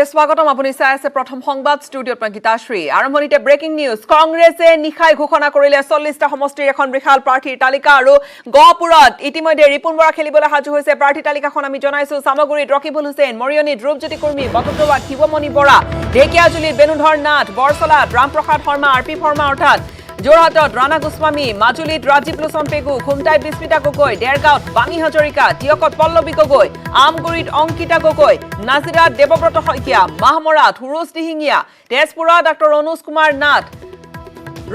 স্বাগতম আপুনি চাই আছে প্ৰথম সংবাদ ষ্টুডিঅ'ত মই গীতাশ্ৰী আৰম্ভণিতে ব্ৰেকিং নিউজ কংগ্ৰেছে নিখাই ঘোষণা কৰিলে 40টা সমষ্টিৰ এখন বিশাল প্ৰাৰ্থীৰ তালিকা আৰু গহপুৰত ইতিমধ্যে ৰিপুন বৰা খেলিবলৈ সাজু হৈছে প্ৰাৰ্থী তালিকাখন আমি জনাইছো সামগুৰিত ৰকিবুল হুছেইন মৰিয়নিত ৰূপজ্যোতি কুৰ্মী বটদ্ৰৱাত শিৱমণি বৰা ঢেকিয়াজুলিত বেনুধৰ নাথ বৰচলাত ৰামপ্ৰসাদ শৰ্মা আৰপি শৰ্মা অৰ্থাৎ যোৰহাটত ৰাণা গোস্বামী মাজুলীত ৰাজীৱ লোচন পেগু খুমটাইত বিস্মিতা গগৈ দেৰগাঁৱত বাণী হাজৰিকা টিয়কত পল্লৱী গগৈ আমগুৰিত অংকিতা গগৈ নাজিৰাত দেৱব্ৰত শইকীয়া মাহমৰাত সুৰুজ দিহিঙীয়া তেজপুৰত ডাক্তৰ অনুজ কুমাৰ নাথ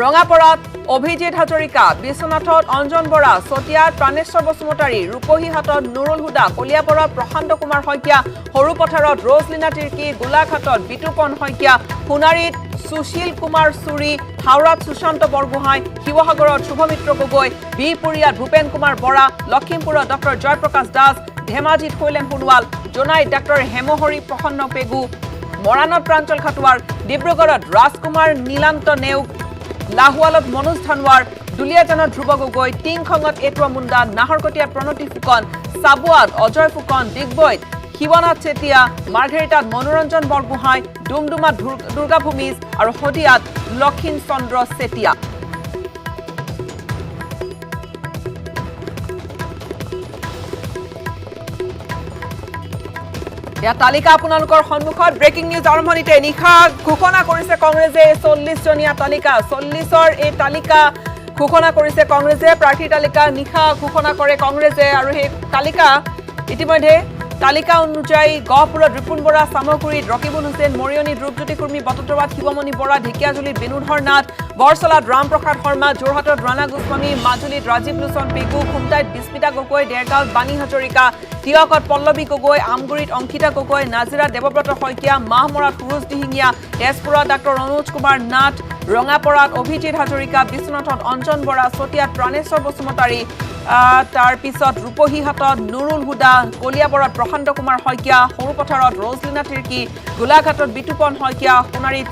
ৰঙাপৰাত অভিজিত হাজৰিকা বিশ্বনাথত অঞ্জন বৰা চতিয়াত প্ৰাণেশ্বৰ বসুমতাৰী ৰূপহীহাটত নুৰুল হুদা কলিয়াবৰত প্ৰশান্ত কুমাৰ শইকীয়া সৰুপথাৰত ৰজলীনা তিৰ্কী গোলাঘাটত বিতুপন শইকীয়া সোণাৰীত সুশীল কুমাৰ চুৰি হাওড়াত সুশান্ত বৰগোহাঁই শিৱসাগৰত শুভমিত্ৰ গগৈ বিহপুৰীয়াত ভূপেন কুমাৰ বৰা লখিমপুৰত ডক্টৰ জয়প্ৰকাশ দাস ধেমাজিত শৈলেন সোণোৱাল জোনাইত ডাক্তৰ হেমহৰি প্ৰসন্ন পেগু মৰাণত প্ৰাঞ্জল খাটুৱাৰ ডিব্ৰুগড়ত ৰাজকুমাৰ নীলান্ত নেওগ লাহোৱালত মনোজ ধানোৱাৰ দুলিয়াজানত ধ্ৰুৱ গগৈ টিংখঙত এটুৱা মুণ্ডা নাহৰকটীয়াত প্ৰণতি ফুকন চাবুৱাত অজয় ফুকন ডিগবৈত শিৱনাথ চেতিয়া মাৰ্ঘেৰিটাত মনোৰঞ্জন বৰগোহাঁই ডুমডুমাত দুৰ্গা ভূমিজ আৰু শদিয়াত লক্ষীণ চন্দ্ৰ চেতিয়া তালিকা আপোনালোকৰ সন্মুখত ব্ৰেকিং নিউজ আৰম্ভণিতে নিশা ঘোষণা কৰিছে কংগ্ৰেছে 40 জনীয়া তালিকা 40ৰ এই তালিকা ঘোষণা কৰিছে কংগ্ৰেছে প্ৰাৰ্থী তালিকা নিশা ঘোষণা কৰে কংগ্ৰেছে আৰু এই তালিকা ইতিমধ্যে তালিকা অনুযায়ী গহপুৰত ৰিপুন বৰা সামগুৰিত ৰকিবুল হুছেইন মৰিয়নিত ৰূপজ্যোতি কুৰ্মী বটদ্ৰৱাত শিৱমণি বৰা ঢেকিয়াজুলিত বেনুধৰ নাথ বৰচলাত ৰামপ্ৰসাদ শৰ্মা যোৰহাটত ৰাণা গোস্বামী মাজুলীত ৰাজীৱ লোচন পেগু খুমটাইত বিস্মিতা গগৈ দেৰগাঁৱত বাণী হাজৰিকা টিয়কত পল্লৱী গগৈ আমগুৰিত অংকিতা গগৈ নাজিৰাত দেৱব্ৰত শইকীয়া মাহমৰাত সুৰুজ দিহিঙীয়া তেজপুৰত ডাক্তৰ অনুজ কুমাৰ নাথ ৰঙাপৰাত অভিজিত হাজৰিকা বিশ্বনাথত অঞ্জন বৰা চতিয়াত প্ৰাণেশ্বৰ বসুমতাৰী তাৰ পিছত ৰূপহীহাটত নুৰুল হুদা কলিয়াবৰত প্ৰশান্ত কুমাৰ শইকীয়া সৰুপথাৰত ৰজলীনা তিৰ্কী গোলাঘাটত বিতুপন শইকীয়া সোণাৰীত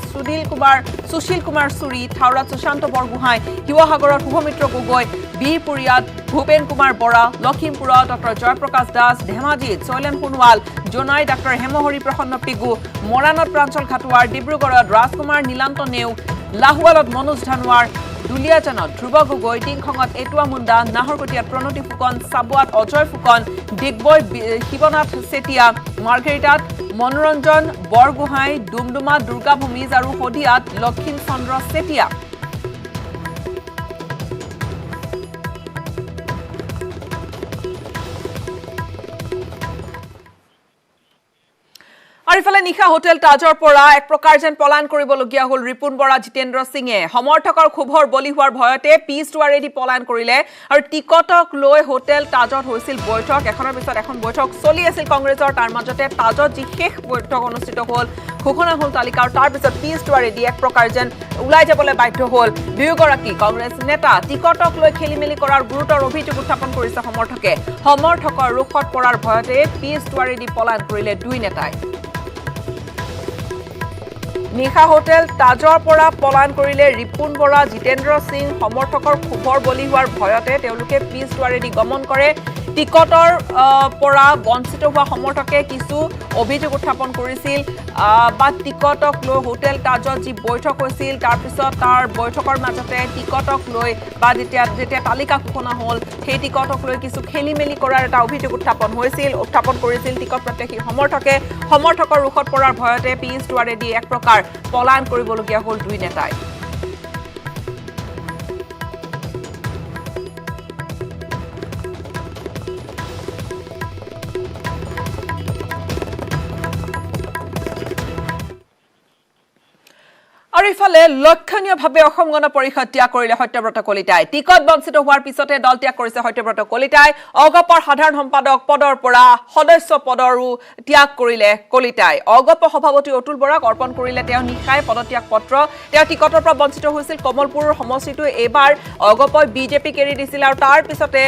সুশীল কুমাৰ চুৰি হাওড়াত সুশান্ত বৰগোহাঁই শিৱসাগৰত শুভমিত্ৰ গগৈ বিহপুৰীয়াত ভূপেন কুমাৰ বৰা লখিমপুৰত ডক্টৰ জয়প্ৰকাশ দাস ধেমাজিত শৈলেন সোণোৱাল জোনাইত ডাক্তৰ হেমহৰি প্ৰসন্ন পেগু মৰাণত প্ৰাঞ্জল খাটুৱাৰ ডিব্ৰুগড়ত ৰাজকুমাৰ নীলান্ত নেওগ লাহোৱালত মনোজ ধানোৱাৰ দুলিয়াজানত ধ্ৰুৱ গগৈ টিংখঙত এটুৱা মুণ্ডা নাহৰকটীয়াত প্ৰণতি ফুকন চাবুৱাত অজয় ফুকন ডিগবৈত শিৱনাথ চেতিয়া মাৰ্ঘেৰিটাত মনোৰঞ্জন বৰগোহাঁই ডুমডুমাত দুৰ্গা ভূমিজ আৰু শদিয়াত লক্ষীণ চন্দ্ৰ চেতিয়া আৰু ইফালে নিশা হোটেল তাজৰ পৰা এক প্ৰকাৰ যেন পলায়ন কৰিবলগীয়া হ'ল ৰিপুন বৰা জিতেন্দ্ৰ সিঙে সমৰ্থকৰ ক্ষোভৰ বলি হোৱাৰ ভয়তে পিছ দুৱাৰেদি পলায়ন কৰিলে আৰু টিকটক লৈ হোটেল তাজত হৈছিল বৈঠক এখনৰ পিছত এখন বৈঠক চলি আছিল কংগ্ৰেছৰ তাৰ মাজতে তাজত যি শেষ বৈঠক অনুষ্ঠিত হ'ল ঘোষণা হ'ল তালিকা আৰু তাৰ পিছত পিছ দুৱাৰেদি এক প্ৰকাৰ যেন ওলাই যাবলৈ বাধ্য হ'ল দুয়োগৰাকী কংগ্ৰেছ নেতা টিকটক লৈ খেলিমেলি কৰাৰ গুৰুতৰ অভিযোগ উত্থাপন কৰিছে সমৰ্থকৰ ৰোষত পৰাৰ ভয়তে পিছ দুৱাৰেদি পলায়ন কৰিলে দুই নেতাই নিশা হোটেল তাজৰ পৰা পলায়ন কৰিলে ৰিপুন বৰা জিতেন্দ্ৰ সিং সমৰ্থকৰ ক্ষোভৰ বলি হোৱাৰ ভয়তে তেওঁলোকে পিছ দুৱাৰেদি গমন কৰে টিকটৰ পৰা বঞ্চিত হোৱা সমৰ্থকে কিছু অভিযোগ উত্থাপন কৰিছিল বা টিকটক লৈ হোটেল তাজত যি বৈঠক হৈছিল তাৰ পিছত তাৰ বৈঠকৰ মাজতে টিকটক লৈ বা যেতিয়া তালিকা ঘোষণা হ'ল সেই টিকটক লৈ কিছু খেলিমেলি কৰাৰ এটা অভিযোগ উত্থাপন কৰিছিল টিকট প্ৰত্যাশী সমৰ্থকৰ ৰোষত পৰাৰ ভয়তে পিছ দুৱাৰেদি এক প্ৰকাৰ পলায়ন কৰিবলগীয়া হ'ল দুই নেতাই আৰু ইফালে লক্ষণীয়ভাৱে অসম গণ পৰিষদ ত্যাগ কৰিলে সত্যব্ৰত কলিতাই টিকট বঞ্চিত হোৱাৰ পিছতে দল ত্যাগ কৰিছে সত্যব্ৰত কলিতাই অগপৰ সাধাৰণ সম্পাদক পদৰ পৰা সদস্য পদৰো ত্যাগ কৰিলে কলিতাই অগপ সভাপতি অতুল বৰাক অৰ্পণ কৰিলে তেওঁ নিশাই পদত্যাগ পত্ৰ তেওঁ টিকটৰ পৰা বঞ্চিত হৈছিল কমলপুৰ সমষ্টিটো এবাৰ অগপই বিজেপিক এৰি দিছিল আৰু তাৰ পিছতে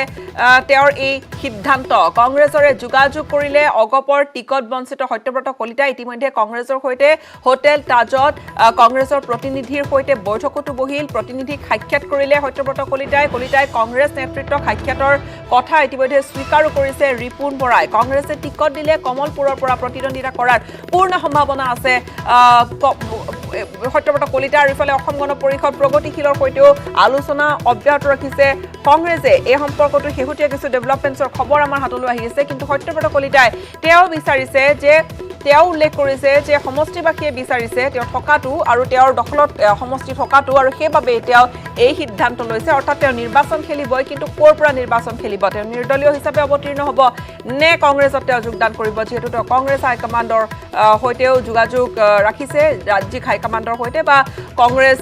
তেওঁৰ এই সিদ্ধান্ত কংগ্ৰেছৰে যোগাযোগ কৰিলে অগপৰ টিকট বঞ্চিত সত্যব্ৰত কলিতাই ইতিমধ্যে কংগ্ৰেছৰ সৈতে হোটেল তাজত কংগ্ৰেছৰ প্ৰতিনিধিৰ সৈতে বৈঠকতো বহিল প্ৰতিনিধিক সাক্ষাৎ কৰিলে সত্যব্ৰত কলিতাই কংগ্ৰেছ নেতৃত্বক সাক্ষাতৰ কথা ইতিমধ্যে স্বীকাৰো কৰিছে ৰিপুন বৰাই কংগ্ৰেছে টিকট দিলে কমলপুৰৰ পৰা প্ৰতিদ্বন্দ্বিতা কৰাৰ পূৰ্ণ সম্ভাৱনা আছে সত্যব্ৰত কলিতা আৰু ইফালে অসম গণ পৰিষদ প্ৰগতিশীলৰ সৈতেও আলোচনা অব্যাহত ৰাখিছে কংগ্ৰেছে এই সম্পৰ্কটো শেহতীয়া কিছু ডেভেলপমেণ্টছৰ খবৰ আমাৰ হাতলৈ আহি আছে কিন্তু সত্যব্ৰত কলিতাই তেওঁ বিচাৰিছে যে তেওঁ উল্লেখ কৰিছে যে সমষ্টিবাসীয়ে বিচাৰিছে তেওঁ থকাটো আৰু তেওঁৰ দখলত সমষ্টি থকাটো আৰু সেইবাবে তেওঁ এই সিদ্ধান্ত লৈছে অৰ্থাৎ তেওঁ নিৰ্বাচন খেলিবই কিন্তু ক'ৰ পৰা নিৰ্বাচন খেলিব তেওঁ নিৰ্দলীয় হিচাপে অৱতীৰ্ণ হ'ব নে কংগ্ৰেছত তেওঁ যোগদান কৰিব যিহেতু তেওঁ কংগ্ৰেছ হাইকমাণ্ডৰ সৈতেও যোগাযোগ ৰাখিছে ৰাজ্যিক হাইকমাণ্ডৰ সৈতে বা কংগ্ৰেছ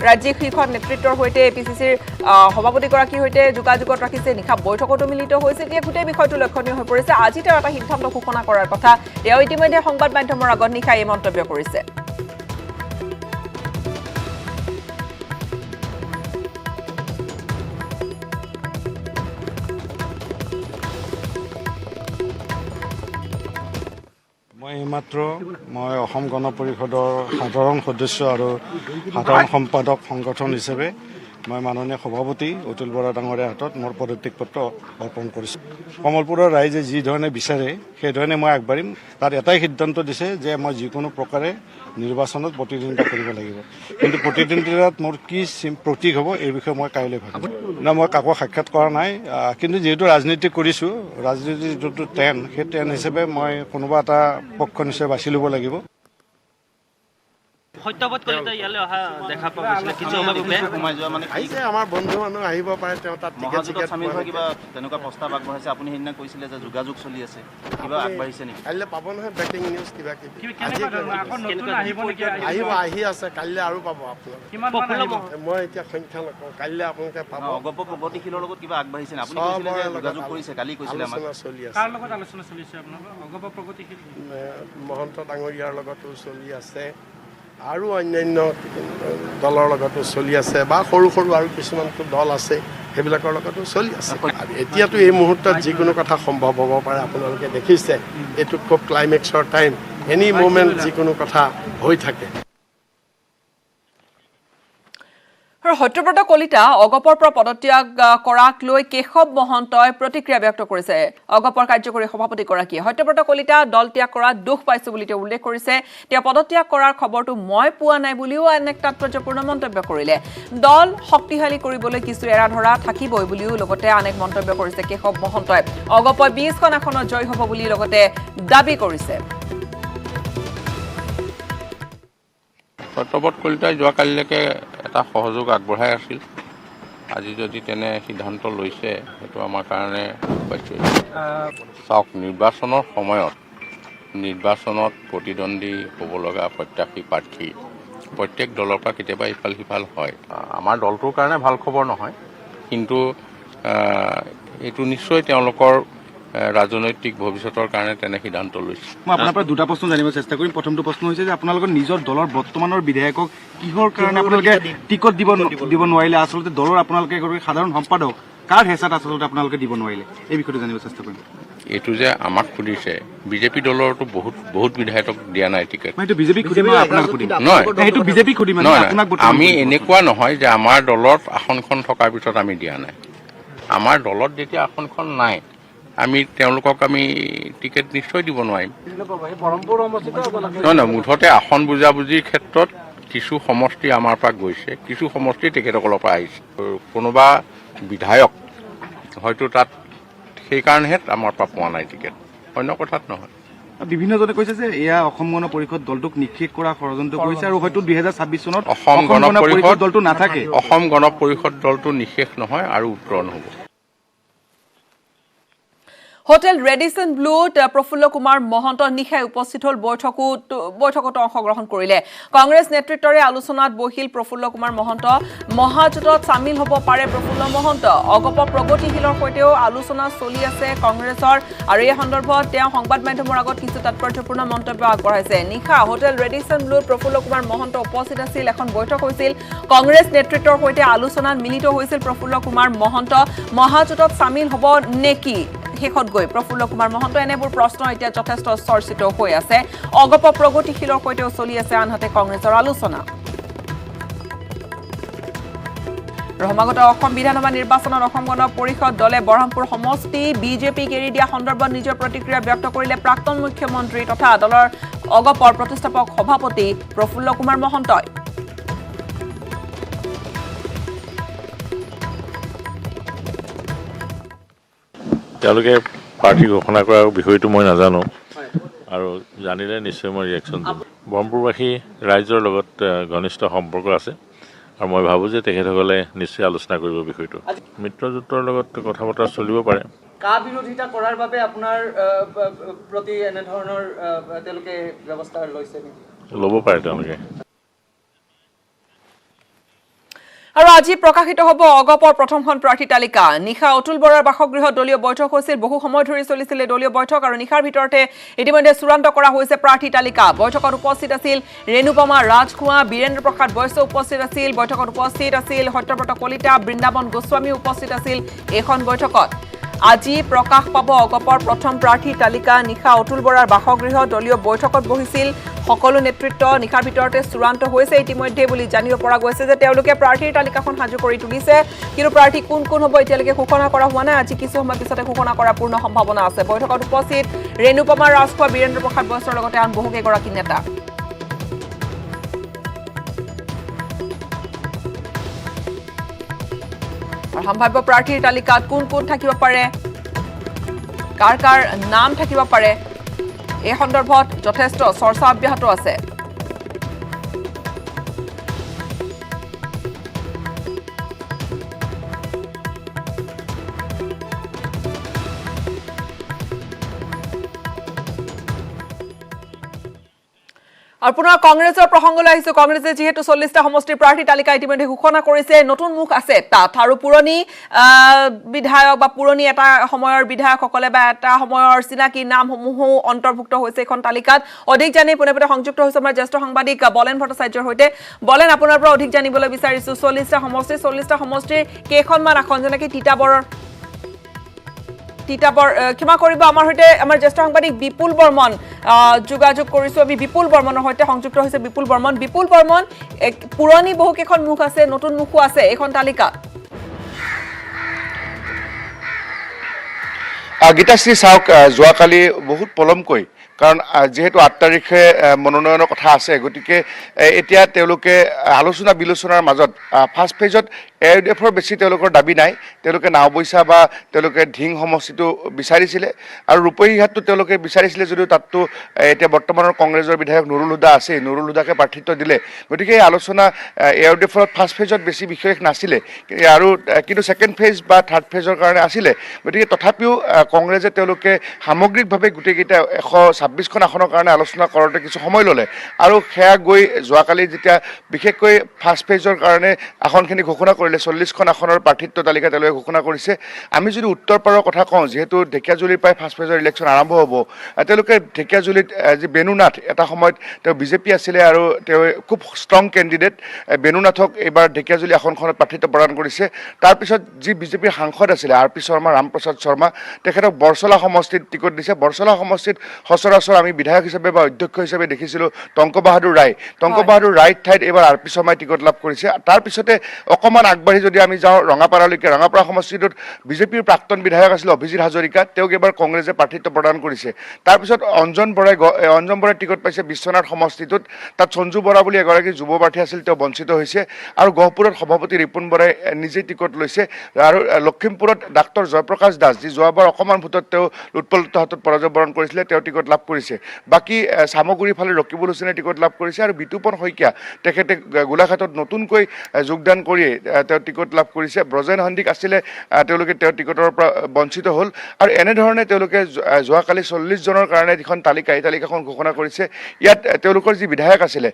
ৰাজ্যিক শীৰ্ষ নেতৃত্বৰ সৈতে এপিচিচিৰ সভাপতিগৰাকীৰ সৈতে যোগাযোগত ৰাখিছে নিশা বৈঠকতো মিলিত হৈছে এতিয়া গোটেই বিষয়টো লক্ষণীয় হৈ পৰিছে আজি তেওঁ এটা সিদ্ধান্ত ঘোষণা কৰাৰ কথা তেওঁ ইতিমধ্যে সংবাদ মাধ্যমৰ আগত নিশা এই মন্তব্য কৰিছে মই এইমাত্ৰ অসম গণ পৰিষদৰ সাধাৰণ সদস্য আৰু সাধাৰণ সম্পাদক সংগঠন হিচাপে মই মাননীয় সভাপতি অতুল বৰা ডাঙৰীয়াৰ হাতত মোৰ পদত্যাগ পত্ৰ অৰ্পণ কৰিছোঁ কমলপুৰৰ ৰাইজে যি ধৰণে বিচাৰে সেইধৰণে মই আগবাঢ়িম তাত এটাই সিদ্ধান্ত দিছে যে মই যিকোনো প্ৰকাৰে নিৰ্বাচনত প্ৰতিদ্বন্দ্বিতা কৰিব লাগিব কিন্তু প্ৰতিদ্বন্দ্বিতাত মোৰ কি প্ৰতীক হ'ব এই বিষয়ে মই কাইলৈ ভাবিম না মই কাকো সাক্ষাৎ কৰা নাই কিন্তু যিহেতু ৰাজনীতি কৰিছোঁ ৰাজনীতিৰ যোনটো ট্ৰেণ্ড সেই ট্ৰেণ্ড হিচাপে মই কোনোবা এটা পক্ষ নিশ্চয় বাছি ল'ব লাগিব সত্যব্ৰত কলিতা ইয়ালৈ অহা দেখা পোৱা গৈছিলে কিছু সময় পূৰ্বে সোমাই যোৱা মানে আহিছে আমাৰ বন্ধু মানুহ আহিব পাৰে তেওঁ তাত মহাজোঁটত চামিল হৈ কিবা তেনেকুৱা প্ৰস্তাৱ আগবঢ়াইছে আপুনি সেইদিনা কৈছিলে যে যোগাযোগ চলি আছে কিবা আগবাঢ়িছে নেকি কাইলৈ পাব নহয় ব্ৰেকিং নিউজ কিবা আহিব আহি আছে কাইলৈ আৰু পাব আপোনালোকে মই এতিয়া সংখ্যা নকওঁ কাইলৈ আপোনালোকে পাব অগপ প্ৰগতিশীলৰ লগত কিবা আগবাঢ়িছে আপুনি কৈছিলে যে যোগাযোগ কৰিছে কালি কৈছিলে আমাক চলি আছে কাৰ লগত আলোচনা চলিছে আপোনালোকৰ অগপ প্ৰগতিশীল মহন্ত ডাঙৰীয়াৰ লগতো চলি আছে আৰু অন্যান্য দলৰ লগতো চলি আছে বা সৰু সৰু আৰু কিছুমানটো দল আছে সেইবিলাকৰ লগতো চলি আছে এতিয়াতো এই মুহূৰ্তত যিকোনো কথা সম্ভৱ হ'ব পাৰে আপোনালোকে দেখিছে এইটো খুব ক্লাইমেক্সৰ টাইম এনি মুমেণ্ট যিকোনো কথা হৈ থাকে আৰু সত্যব্ৰত কলিতা অগপৰ পৰা পদত্যাগ কৰাক লৈ কেশৱ মহন্তই প্ৰতিক্ৰিয়া ব্যক্ত কৰিছে অগপৰ কাৰ্যকৰী সভাপতিগৰাকীয়ে সত্যব্ৰত কলিতা দল ত্যাগ কৰাত দুখ পাইছো বুলি তেওঁ উল্লেখ কৰিছে তেওঁ পদত্যাগ কৰাৰ খবৰটো মই পোৱা নাই বুলিও এক তাৎপৰ্যপূৰ্ণ মন্তব্য কৰিলে দল শক্তিশালী কৰিবলৈ কিছু এৰা ধৰা থাকিবই বুলিও লগতে আনেক মন্তব্য কৰিছে কেশৱ মহন্তই অগপই 20খন আসনত জয় হ'ব বুলি লগতে দাবী কৰিছে সত্যব্ৰত কলিতাই যোৱাকালিলৈকে এটা সহযোগ আগবঢ়াই আছিল আজি যদি তেনে সিদ্ধান্ত লৈছে সেইটো আমাৰ কাৰণে চাওক নিৰ্বাচনৰ সময়ত নিৰ্বাচনত প্ৰতিদ্বন্দ্বী হ'ব লগা প্ৰত্যাশী প্ৰাৰ্থী প্ৰত্যেক দলৰ পৰা কেতিয়াবা ইফাল সিফাল হয় আমাৰ দলটোৰ কাৰণে ভাল খবৰ নহয় কিন্তু এইটো নিশ্চয় তেওঁলোকৰ ৰাজনৈতিক ভৱিষ্যতৰ কাৰণে তেনে সিদ্ধান্ত লৈছে মই আপোনাৰ পৰা দুটা প্ৰশ্ন জানিব চেষ্টা কৰিম প্ৰথমটো প্ৰশ্ন হৈছে যে আপোনালোকৰ নিজৰ দলৰ বৰ্তমানৰ বিধায়কক কিহৰ কাৰণে আপোনালোকে টিকট দিব নোৱাৰিলে আচলতে দলৰ আপোনালোকে সাধাৰণ সম্পাদক কাৰ হেঁচাত আচলতে আপোনালোকে দিব নোৱাৰিলে এই বিষয়টো জানিব চেষ্টা কৰিম এইটো যে আমাক সুধিছে বিজেপি দলৰতো বহুত বিধায়কক দিয়া নাই টিকেট আমি এনেকুৱা নহয় যে আমাৰ দলত আসনখন থকাৰ পিছত আমি দিয়া নাই আমাৰ দলত যেতিয়া আসনখন নাই আমি তেওঁলোকক আমি টিকেট নিশ্চয় দিব নোৱাৰিম নহয় মুঠতে আসন বুজাবুজিৰ ক্ষেত্ৰত কিছু সমষ্টি আমাৰ পৰা গৈছে কিছু সমষ্টি তেখেতসকলৰ পৰা আহিছে কোনোবা বিধায়ক হয়তো তাত সেইকাৰণেহে আমাৰ পৰা পোৱা নাই টিকেট অন্য কথাত নহয় বিভিন্নজনে কৈছে যে এয়া অসম গণ পৰিষদ দলটোক নিষেধ কৰা ষড়যন্ত্ৰ কৰিছে আৰু হয়তো 2026 চনত অসম গণ পৰিষদ দলটো নাথাকে অসম গণ পৰিষদ দলটো নিষেধ নহয় আৰু উত্তৰণ হ'ব হোটেল ৰেডিসন ব্লুত প্ৰফুল্ল কুমাৰ মহন্ত নিশাই উপস্থিত হল বৈঠকত অংশগ্ৰহণ কৰিলে কংগ্ৰেছ নেতৃত্বৰে আলোচনাত বহিল প্ৰফুল্ল কুমাৰ মহন্ত মহাজোঁটত সামিল হ'ব পাৰে প্ৰফুল্ল মহন্ত অগপ প্ৰগতিশীলৰ সৈতেও আলোচনা চলি আছে কংগ্ৰেছৰ আৰু এই সন্দৰ্ভত তেওঁ সংবাদ মাধ্যমৰ আগত কিছু তাৎপৰ্যপূৰ্ণ মন্তব্য আগবঢ়াইছে নিশা হোটেল ৰেডিসন ব্লুত প্ৰফুল্ল কুমাৰ মহন্ত উপস্থিত আছিল এখন বৈঠক হৈছিল কংগ্ৰেছ নেতৃত্বৰ সৈতে আলোচনাত মিলিত হৈছিল প্ৰফুল্ল কুমাৰ মহন্ত মহাজোঁটত সামিল হ'ব নেকি শেষত গৈ প্ৰফুল্ল কুমাৰ মহন্ত এনেবোৰ প্ৰশ্ন এতিয়া যথেষ্ট চৰ্চিত হৈ আছে অগপ প্ৰগতিশীলৰ সৈতেও চলি আছে আনহাতে কংগ্ৰেছৰ আলোচনা সমাগত অসম বিধানসভা নিৰ্বাচনত অসম গণ পৰিষদ দলে বৰহামপুৰ সমষ্টি বিজেপিক এৰি দিয়া সন্দৰ্ভত নিজৰ প্ৰতিক্ৰিয়া ব্যক্ত কৰিলে প্ৰাক্তন মুখ্যমন্ত্ৰী তথা দলৰ অগপৰ প্ৰতিষ্ঠাপক সভাপতি প্ৰফুল্ল কুমাৰ মহন্তই তেওঁলোকে পাৰ্টি ঘোষণা কৰাৰ বিষয়টো মই নাজানো আৰু জানিলে নিশ্চয় মই ৰিয়েকশ্যন দিম বৰহামপুৰবাসী ৰাইজৰ লগত ঘনিষ্ঠ সম্পৰ্ক আছে আৰু মই ভাবোঁ যে তেখেতসকলে নিশ্চয় আলোচনা কৰিব বিষয়টো মিত্ৰজোঁটৰ লগত কথা বতৰা চলিব পাৰে কা বিৰোধিতা কৰাৰ বাবে আপোনাৰ প্ৰতি এনেধৰণৰ তেওঁলোকে ব্যৱস্থা লৈছে নেকি ল'ব পাৰে তেওঁলোকে আৰু আজি প্ৰকাশিত হ'ব অগপৰ প্ৰথমখন প্ৰাৰ্থী তালিকা নিশা অতুল বৰাৰ বাসগৃহত দলীয় বৈঠক হৈছিল বহু সময় ধৰি চলিছিল দলীয় বৈঠক আৰু নিশাৰ ভিতৰতে ইতিমধ্যে চূড়ান্ত কৰা হৈছে প্ৰাৰ্থী তালিকা বৈঠকত উপস্থিত আছিল ৰেণুপমা ৰাজখোৱা বীৰেন্দ্ৰ প্ৰসাদ বৈশ্য উপস্থিত আছিল বৈঠকত উপস্থিত আছিল সত্যব্ৰত কলিতা বৃন্দাবন গোস্বামী উপস্থিত আছিল এইখন বৈঠকত আজি প্ৰকাশ পাব অগপৰ প্ৰথম প্ৰাৰ্থী তালিকা নিশা অতুল বৰাৰ বাসগৃহত দলীয় বৈঠকত বহিছিল সকলো নেতৃত্ব নিশাৰ ভিতৰতে চূড়ান্ত হৈছে ইতিমধ্যে বুলি জানিব পৰা গৈছে যে তেওঁলোকে প্ৰাৰ্থীৰ তালিকাখন সাজু কৰি তুলিছে কিন্তু প্ৰাৰ্থী কোন কোন হ'ব এতিয়ালৈকে ঘোষণা কৰা হোৱা নাই আজি কিছু সময় পিছতে ঘোষণা কৰাৰ পূৰ্ণ সম্ভাৱনা আছে বৈঠকত উপস্থিত ৰেণুপমা ৰাজখোৱা বীৰেন্দ্ৰ প্ৰসাদ বৈশ্যৰ লগতে আন বহুকেইগৰাকী নেতা আৰু সম্ভাৱ্য প্ৰাৰ্থীৰ তালিকাত কোন কোন থাকিব পাৰে কাৰ কাৰ নাম থাকিব পাৰে এই সন্দৰ্ভত যথেষ্ট চৰ্চা অব্যাহত আছে আৰু পুনৰ কংগ্ৰেছৰ প্ৰসংগলৈ আহিছো কংগ্ৰেছে যেহেতু 40টা সমষ্টিৰ প্ৰাৰ্থী তালিকা ইতিমধ্যে ঘোষণা কৰিছে নতুন মুখ আছে তাত আৰু পুৰণি বিধায়ক বা পুৰণি এটা সময়ৰ বিধায়কসকলে বা এটা সময়ৰ চিনাকি নামসমূহো অন্তৰ্ভুক্ত হৈছে এখন তালিকাত অধিক জানি পুনেপতে সংযুক্ত হৈছে আমাৰ জ্যেষ্ঠ সাংবাদিক বলেন ভট্টাচাৰ্যৰ সৈতে বলেন আপোনাৰ পৰা অধিক জানিবলৈ বিচাৰিছো 40টা সমষ্টিৰ কেইখনমান আসন যেনেকৈ তিতাবৰ ক্ষমা কৰিব আমাৰ সৈতে আমাৰ জ্যেষ্ঠ সাংবাদিক বিপুল বৰ্মন যোগাযোগ কৰিছো আমি বিপুল বৰ্মনৰ সৈতে সংযুক্ত হৈছে বিপুল বৰ্মন পুৰণি বহুকেইখন মুখ আছে নতুন মুখো আছে এইখন তালিকাত গীতাশ্ৰী চাওক যোৱাকালি বহুত পলমকৈ কাৰণ যেহেতু 8 তাৰিখে মনোনয়নৰ কথা আছে গতিকে এতিয়া তেওঁলোকে আলোচনা বিলোচনাৰ মাজত ফাৰ্ষ্ট ফেজত এফৰ বেছি তেওঁলোকৰ দাবী নাই তেওঁলোকে নাওবৈচা বা তেওঁলোকে ঢিং সমষ্টিটো বিচাৰিছিলে আৰু ৰূপহীঘাটটো তেওঁলোকে বিচাৰিছিলে যদিও তাততো এতিয়া বৰ্তমানৰ কংগ্ৰেছৰ বিধায়ক নুৰুল হুদা আছে নুৰুল হুদাকে প্ৰাৰ্থিত্ব দিলে গতিকে এই আলোচনা এফৰ ফাৰ্ষ্ট ফেজত বেছি বিশেষ নাছিলে আৰু কিন্তু ছেকেণ্ড ফেজ বা থাৰ্ড ফেজৰ কাৰণে আছিলে গতিকে তথাপিও কংগ্ৰেছে তেওঁলোকে সামগ্ৰিকভাৱে গোটেইকেইটা 126খন আসনৰ কাৰণে আলোচনা কৰোঁতে কিছু সময় ল'লে আৰু সেয়া গৈ যোৱাকালি যেতিয়া বিশেষকৈ ফাৰ্ষ্ট ফেজৰ কাৰণে আসনখিনি ঘোষণা কৰিলে 40খন আসনৰ প্ৰাৰ্থিত্ব তালিকা তেওঁলোকে ঘোষণা কৰিছে আমি যদি উত্তৰ পাৰৰ কথা কওঁ যিহেতু ঢেকীয়াজুলিৰ পৰাই ফাৰ্ষ্ট ফেজৰ ইলেকশ্যন আৰম্ভ হ'ব তেওঁলোকে ঢেকীয়াজুলিত যি বেণুনাথ এটা সময়ত তেওঁ বিজেপি আছিলে আৰু তেওঁ খুব ষ্ট্ৰং কেণ্ডিডেট বেণুনাথক এইবাৰ ঢেকীয়াজুলি আসনখনত প্ৰাৰ্থিত্ব প্ৰদান কৰিছে তাৰপিছত যি বিজেপিৰ সাংসদ আছিলে আৰ পি শৰ্মা ৰামপ্ৰসাদ শৰ্মা তেখেতক বৰচলা সমষ্টিত টিকট দিছে বৰচলা সমষ্টিত সচৰাচৰ আমি বিধায়ক হিচাপে বা অধ্যক্ষ হিচাপে দেখিছিলোঁ টংক বাহাদুৰ ৰায়ৰ ঠাইত এইবাৰ আৰ পি শৰ্মাই টিকট লাভ কৰিছে তাৰপিছতে অকণমান আগবাঢ়ি যদি আমি যাওঁ ৰঙাপাৰালৈকে ৰঙাপাৰা সমষ্টিটোত বিজেপিৰ প্ৰাক্তন বিধায়ক আছিলে অভিজিৎ হাজৰিকা তেওঁক এইবাৰ কংগ্ৰেছে প্ৰাৰ্থিত্ব প্ৰদান কৰিছে তাৰপিছত অঞ্জন বৰাই টিকট পাইছে বিশ্বনাথ সমষ্টিটোত তাত সঞ্জু বৰা বুলি এগৰাকী যুৱ প্ৰাৰ্থী আছিল তেওঁ বঞ্চিত হৈছে আৰু গহপুৰত সভাপতি ৰিপুণ বৰাই নিজেই টিকট লৈছে আৰু লখিমপুৰত ডাক্তৰ জয়প্ৰকাশ দাস যি যোৱাবাৰ অকণমান ভোটত তেওঁ উৎপলতৰ হাতত পৰাজয় বৰণ কৰিছিলে তেওঁ টিকট লাভ কৰিছে বাকী চামগুৰিৰ ফালে ৰকিবুল হুছেইনে টিকট লাভ কৰিছে আৰু বিতুপন শইকীয়া তেখেতে গোলাঘাটত নতুনকৈ যোগদান কৰি তেওঁ টিকট লাভ কৰিছে ব্ৰজেন সন্দিক আছিলে তেওঁলোকে তেওঁৰ টিকটৰ পৰা বঞ্চিত হ'ল আৰু এনেধৰণে তেওঁলোকে যোৱাকালি 40 জনৰ কাৰণে এখন এই তালিকাখন ঘোষণা কৰিছে ইয়াত তেওঁলোকৰ যি বিধায়ক আছিলে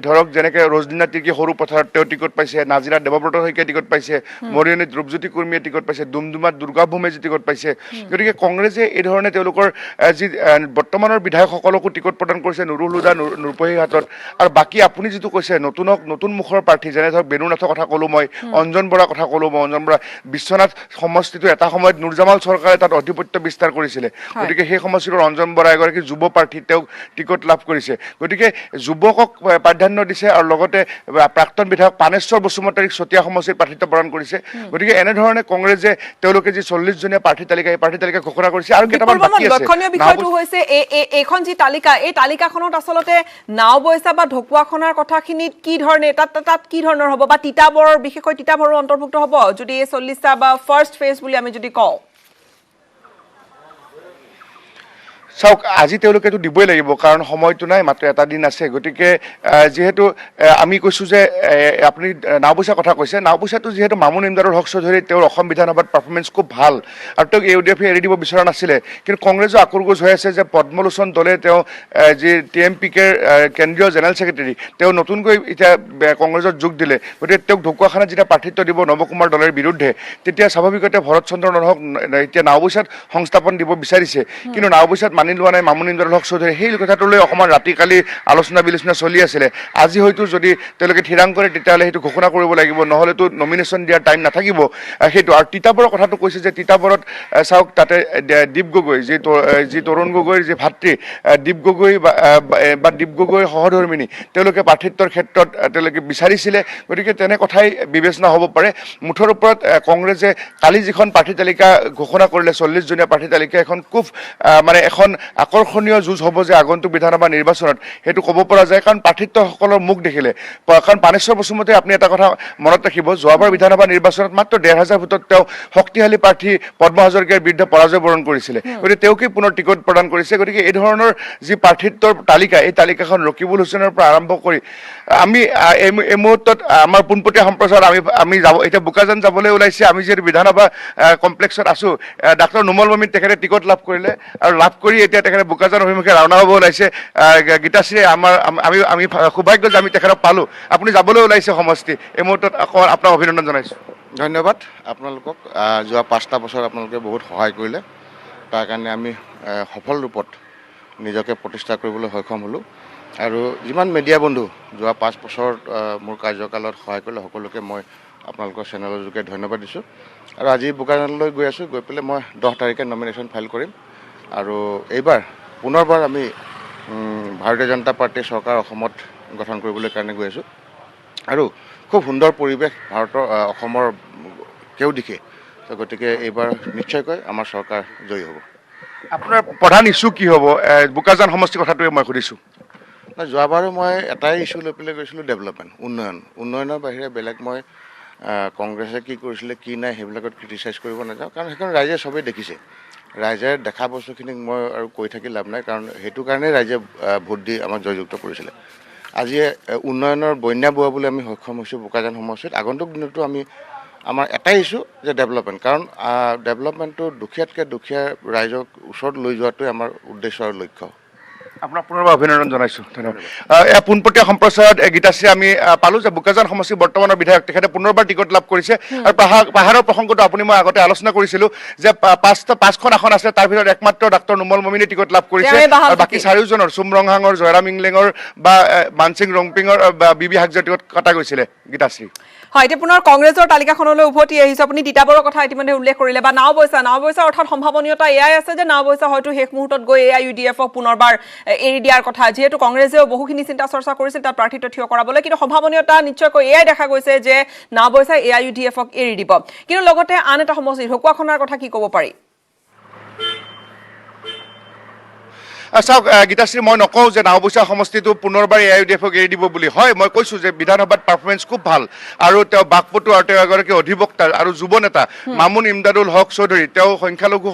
ধৰক যেনেকৈ ৰজদিনা তিৰ্কী সৰু পথাৰত তেওঁ টিকট পাইছে নাজিৰা দেৱব্ৰত শইকীয়া টিকট পাইছে মৰিয়নীত ৰূপজ্যোতি কুৰ্মীয়ে টিকট পাইছে ডুমডুমাত দুৰ্গা ভূমে টিকট পাইছে গতিকে কংগ্ৰেছে এই ধৰণে তেওঁলোকৰ যি বৰ্তমানৰ বিধায়কসকলকো টিকট প্ৰদান কৰিছে, নুৰুল হুদা, নূৰপহীৰ হাতত। আৰু বাকী আপুনি যিটো কৈছে নতুন মুখৰ প্ৰাৰ্থী, যেনে ধৰক বেণুনাথৰ কথা ক'লোঁ মই, অঞ্জন বৰাৰ কথা ক'লোঁ মই। অঞ্জন বৰা বিশ্বনাথ সমষ্টিটো এটা সময়ত নুৰজামাল চৰকাৰে তাত আধিপত্য বিস্তাৰ কৰিছিলে, গতিকে সেই সমষ্টিটোৰ অঞ্জন বৰা এগৰাকী যুৱ প্ৰাৰ্থী, তেওঁক টিকট লাভ কৰিছে। গতিকে যুৱকক প্ৰাধান্য দিছে আৰু লগতে প্ৰাক্তন বিধায়ক পানেশ্বৰ বসুমতাৰীক চতিয়া সমষ্টিত প্ৰাৰ্থিত্ব প্ৰদান কৰিছে। গতিকে এনেধৰণে কংগ্ৰেছে তেওঁলোকে যি 40জনীয়া প্ৰাৰ্থী তালিকা, এই প্ৰাৰ্থী তালিকা ঘোষণা কৰিছে। আৰু কেইটামান বাকী আছে। লক্ষণীয় বিষয়টো হৈছে এইখন যি তালিকা, এই তালিকাখনত আচলতে নাওবৈচা বা ঢকুৱাখনাৰ কথাখিনিত কি ধৰণে তাত কি ধৰণৰ হ'ব, বা তিতাবৰৰ, বিশেষকৈ তিতাবৰৰ অন্তৰ্ভুক্ত হ'ব যদি এই 40টা বা ফাৰ্ষ্ট ফেজ বুলি আমি যদি কওঁ? চাওক, আজি তেওঁলোকেতো দিবই লাগিব, কাৰণ সময়টো নাই, মাত্ৰ এটা দিন আছে। গতিকে যিহেতু আমি কৈছোঁ যে আপুনি নাওবৈচাৰ কথা কৈছে, নাওবৈচাটো যিহেতু মামুন ইমদাদুল হক চৌধুৰী, তেওঁৰ অসম বিধানসভাত পাৰফৰ্মেঞ্চ খুব ভাল আৰু তেওঁক AUDF-এ এৰি দিব বিচৰা নাছিলে। কিন্তু কংগ্ৰেছৰ আক্ৰোশ হৈ আছে যে পদ্মলোচন দলে, তেওঁ যি TMPKৰ কেন্দ্ৰীয় জেনেৰেল ছেক্ৰেটাৰী, তেওঁ নতুনকৈ এতিয়া কংগ্ৰেছত যোগ দিলে। গতিকে তেওঁক ঢকুৱাখানাত যেতিয়া প্ৰাৰ্থিত্ব দিব নৱকুমাৰ দলৰ বিৰুদ্ধে, তেতিয়া স্বাভাৱিকতে ভৰত চন্দ্ৰ নৰহক এতিয়া নাওবৈচাত সংস্থাপন দিব বিচাৰিছে। কিন্তু নাওবৈচাত মানি লোৱা নাই মামুন ইমদাদুল হক চৌধুৰী। সেই কথাটো লৈ অকণমান ৰাতি কালি আলোচনা বিলোচনা চলি আছিলে। আজি হয়তো যদি তেওঁলোকে থিৰাং কৰে, তেতিয়াহ'লে সেইটো ঘোষণা কৰিব লাগিব, নহ'লেতো নমিনেশ্যন দিয়াৰ টাইম নাথাকিব সেইটো। আৰু তিতাবৰৰ কথাটো কৈছে যে তিতাবৰত চাওক, তাতে দীপ গগৈ, যি তৰুণ গগৈৰ যি ভাতৃ দীপ গগৈ বা দীপ গগৈৰ সহধৰ্মিনী, তেওঁলোকে প্ৰাৰ্থিত্বৰ ক্ষেত্ৰত তেওঁলোকে বিচাৰিছিলে। গতিকে তেনে কথাই বিবেচনা হ'ব পাৰে। মুঠৰ ওপৰত কংগ্ৰেছে কালি যিখন প্ৰাৰ্থী তালিকা ঘোষণা কৰিলে, 40জনীয়া প্ৰাৰ্থী তালিকা, এখন খুব মানে এখন আকৰ্ষণীয় যুঁজ হ'ব যে আগন্তুক বিধানসভা নিৰ্বাচনত, সেইটো ক'ব পৰা যায়। কাৰণ প্ৰাৰ্থিত্বসকলৰ মুখ দেখিলে, কাৰণ পানেশ্বৰ বসুমতাৰী, আপুনি এটা কথা মনত ৰাখিব, যোৱাবাৰ বিধানসভা নিৰ্বাচনত মাত্ৰ 1,500 ভোটত তেওঁ শক্তিশালী প্ৰাৰ্থী পদ্ম হাজৰিকাৰ বিৰুদ্ধে পৰাজয় বৰণ কৰিছিলে। গতিকে তেওঁকেই পুনৰ টিকট প্ৰদান কৰিছে। গতিকে এই ধৰণৰ যি প্ৰাৰ্থিত্বৰ তালিকা, এই তালিকাখন ৰকিবুল হুছেইনৰ পৰা আৰম্ভ কৰি আমি এই মুহূৰ্তত আমাৰ পোনপটীয়া সম্প্ৰচাৰ আমি যাব, এতিয়া বোকাজান যাবলৈ ওলাইছে। আমি যিহেতু বিধানসভা কমপ্লেক্সত আছোঁ, ডাক্তৰ নুমল মমিন তেখেতে টিকট লাভ কৰিলে আৰু লাভ কৰি এতিয়া তেখেতে বোকাজান অভিমুখে ৰাওনা হ'ব ওলাইছে। গীতাশ্ৰীয়ে আমি সৌভাগ্য যে আমি তেখেতক পালোঁ। আপুনি যাবলৈ ওলাইছে সমষ্টি, এই মুহূৰ্তত আপোনাক অভিনন্দন জনাইছোঁ। ধন্যবাদ আপোনালোকক। যোৱা 5টা বছৰ আপোনালোকে বহুত সহায় কৰিলে, তাৰ কাৰণে আমি সফল ৰূপত নিজকে প্ৰতিষ্ঠা কৰিবলৈ সক্ষম হ'লোঁ। আৰু যিমান মিডিয়া বন্ধু যোৱা 5 বছৰত মোৰ কাৰ্যকালত সহায় কৰিলে, সকলোকে মই আপোনালোকৰ চেনেলৰ যোগে ধন্যবাদ দিছোঁ। আৰু আজি বোকাজানলৈ গৈ আছোঁ, গৈ পেলাই মই 10 তাৰিখে নমিনেশ্যন ফাইল কৰিম। আৰু এইবাৰ পুনৰবাৰ আমি ভাৰতীয় জনতা পাৰ্টীৰ চৰকাৰ অসমত গঠন কৰিবলৈ কাৰণে গৈ আছোঁ। আৰু খুব সুন্দৰ পৰিৱেশ অসমৰ কেউ দিশে, গতিকে এইবাৰ নিশ্চয়কৈ আমাৰ চৰকাৰ জয়ী হ'ব। আপোনাৰ প্ৰধান ইছ্যু কি হ'ব? বোকাজান সমষ্টিৰ কথাটোৱে মই সুধিছোঁ। যোৱাবাৰো মই এটাই ইছ্যু লৈ পেলাই গৈছিলোঁ, ডেভেলপমেণ্ট, উন্নয়নৰ বাহিৰে বেলেগ মই কংগ্ৰেছে কি কৰিছিলে কি নাই সেইবিলাকত ক্ৰিটিচাইজ কৰিব নাযাওঁ, কাৰণ সেইখন ৰাইজে চবেই দেখিছে। ৰাইজে দেখা বস্তুখিনিক মই আৰু কৈ থাকি লাভ নাই, কাৰণ সেইটো কাৰণেই ৰাইজে ভোট দি আমাক জয়যুক্ত কৰিছিলে। আজি উন্নয়নৰ বন্যা বোৱাবলৈ আমি সক্ষম হৈছোঁ বোকাজান সমষ্টিত। আগন্তুক দিনতো আমাৰ এটাই ইছ্যু যে ডেভেলপমেণ্ট, কাৰণ ডেভেলপমেণ্টটো দুখীয়াতকৈ দুখীয়া ৰাইজক ওচৰত লৈ যোৱাটোৱে আমাৰ উদ্দেশ্য আৰু লক্ষ্য। আপোনাক পুনৰবাৰ অভিনন্দন জনাইছোঁ। ধন্যবাদ। পোনপটীয়া সম্প্ৰচাৰত গীতাশ্ৰী আমি পালোঁ যে বোকাজান সমষ্টিৰ বৰ্তমানৰ বিধায়ক, তেখেতে পুনৰবাৰ টিকট লাভ কৰিছে। আৰু পাহাৰৰ প্ৰসংগটো আপুনি মই আগতে আলোচনা কৰিছিলোঁ যে 5খন আসন আছে, তাৰ ভিতৰত একমাত্ৰ ডাক্তৰ নুমল মমিনে টিকট লাভ কৰিছে। আৰু বাকী 4জনৰ চুমৰংহাঙৰ, জয়ৰাম ইংলেঙৰ বা মানসিং ৰংপিঙৰ বা বিবি হাজৰিকাৰ টিকট কটা গৈছিলে। গীতাশ্ৰী, হয়, এতিয়া পুনৰ কংগ্ৰেছৰ তালিকাখনলৈ উভতি আহিছোঁ। আপুনি তিতাবৰৰ কথা ইতিমধ্যে উল্লেখ কৰিলে, বা নাওবৈচা অৰ্থাৎ সম্ভাৱনীয়তা এয়াই আছে যে নাওবৈচা হয়তো শেষ মুহূৰ্তত গৈ AIUDF-ক পুনৰবাৰ এৰি দিয়াৰ কথা, যিহেতু কংগ্ৰেছেও বহুখিনি চিন্তা চৰ্চা কৰিছিল তাত প্ৰাৰ্থিত্ব থিয় কৰাবলৈ। কিন্তু সম্ভাৱনীয়তা নিশ্চয়কৈ এয়াই দেখা গৈছে যে নাওবৈচাই AIUDF-ক এৰি দিব। কিন্তু লগতে আন এটা সমষ্টি ঢকুৱাখনাৰ কথা কি ক'ব পাৰি? চাওক গীতাশ্ৰী, মই নকওঁ যে নাওবৈচা সমষ্টিটো পুনৰবাৰ AIUDF-ক এৰি দিব বুলি। হয়, মই কৈছোঁ যে বিধানসভাত পাৰফৰ্মেঞ্চ খুব ভাল, আৰু তেওঁ বাকপটু, আৰু তেওঁ এগৰাকী অধিবক্তা আৰু যুৱ নেতা মামুন ইমদাদুল হক চৌধুৰী, তেওঁ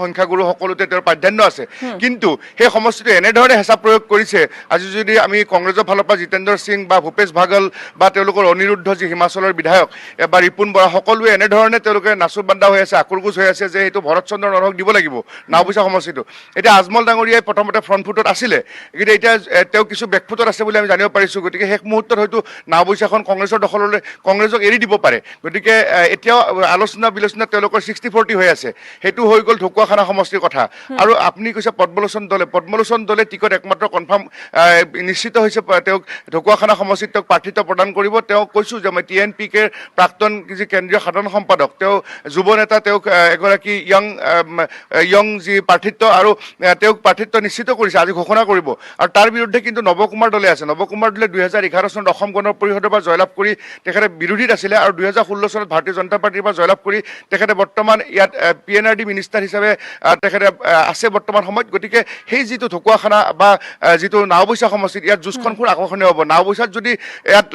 সংখ্যাগুৰু সকলোতে তেওঁৰ প্ৰাধান্য আছে। কিন্তু সেই সমষ্টিটো এনেধৰণে হেঁচা প্ৰয়োগ কৰিছে। আজি যদি আমি কংগ্ৰেছৰ ফালৰ পৰা জিতেন্দ্ৰ সিং বা ভূপেশ ভাগল বা তেওঁলোকৰ অনিৰুদ্ধ যি হিমাচলৰ বিধায়ক বা ৰিপুণ বৰা, সকলোৱে এনেধৰণে তেওঁলোকে নাচুবান্দা হৈ আছে, আক্ৰোশ হৈ আছে যে এইটো ভৰত চন্দ্ৰ নৰহক দিব লাগিব নাওবৈচা সমষ্টিটো। এতিয়া আজমল ডাঙৰীয়াই প্ৰথমতে ফ্ৰণ্ট ফুটত আছিলে, কিন্তু এতিয়া তেওঁ কিছু বেকফুটত আছে বুলি আমি জানিব পাৰিছোঁ। গতিকে শেষ মুহূৰ্তত হয়তো নাওবৈচাখন কংগ্ৰেছৰ দখললৈ কংগ্ৰেছক এৰি দিব পাৰে। গতিকে এতিয়াও আলোচনা বিলোচনা তেওঁলোকৰ 60-40 হৈ আছে। সেইটো হৈ গ'ল ঢকুৱাখানা সমষ্টিৰ কথা। আৰু আপুনি কৈছে পদ্মলোচন দলে টিকট একমাত্ৰ কনফাৰ্ম নিশ্চিত হৈছে, তেওঁক ঢকুৱাখানা সমষ্টিত তেওঁক প্ৰাৰ্থিত্ব প্ৰদান কৰিব। তেওঁ কৈছোঁ যে মই TNPKৰ প্ৰাক্তন যি কেন্দ্ৰীয় সাধাৰণ সম্পাদক, তেওঁ যুৱ নেতা, তেওঁক এগৰাকী য়ং যি প্ৰাৰ্থিত্ব, আৰু তেওঁক প্ৰাৰ্থিত্ব নিশ্চিত কৰিছে, আজি ঘোষণা কৰিব। আৰু তাৰ বিৰুদ্ধে কিন্তু নৱকুমাৰ দলে আছে। নৱকুমাৰ দলে 2011 চনত অসম গণ পৰিষদৰ পৰা জয়লাভ কৰি তেখেতে বিৰোধীত আছিলে, আৰু 2016 চনত ভাৰতীয় জনতা পাৰ্টীৰ পৰা জয়লাভ কৰি তেখেতে বৰ্তমান ইয়াত PNRD মিনিষ্টাৰ হিচাপে তেখেতে আছে বৰ্তমান সময়ত। গতিকে সেই যিটো ঢকুৱাখানা বা যিটো নাওবৈচা সমষ্টিত ইয়াত যুঁজখন খুব আকৰ্ষণীয় হ'ব। নাওবৈচাত যদি ইয়াত